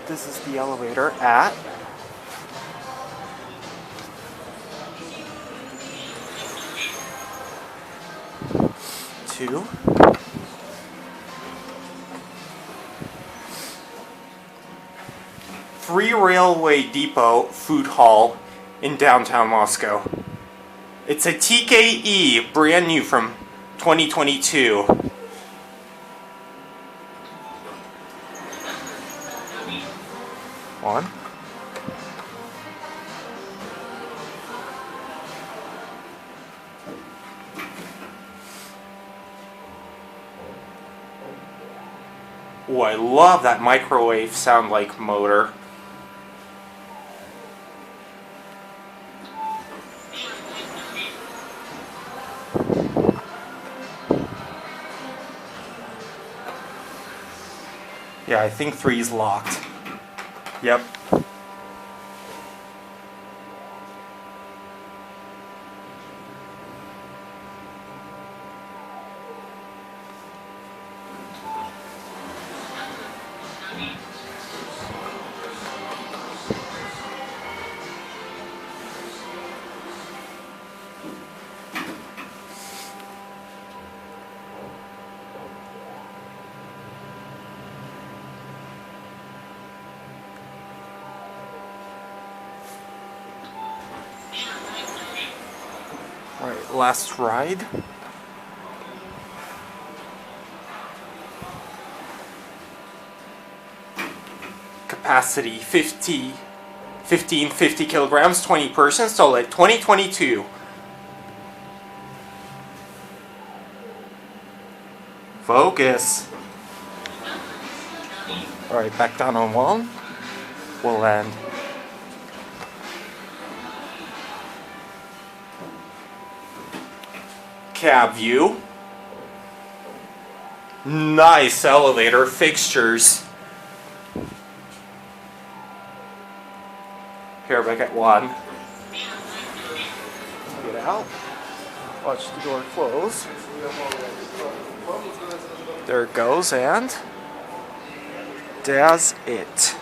This is the elevator at 2. Free Railway Depot Foodhall in downtown Moscow. It's a TKE, brand new from 2022. One. Oh, I love that microwave sound like motor. Yeah, I think 3 is locked. Yep. Alright, last ride. Capacity 50 kilograms, 20 persons, so like 2022. Focus. Alright, back down on 1. We'll land. Cab view. Nice elevator, fixtures. Here, back at 1. Get out. Watch the door close. There it goes, and that's it.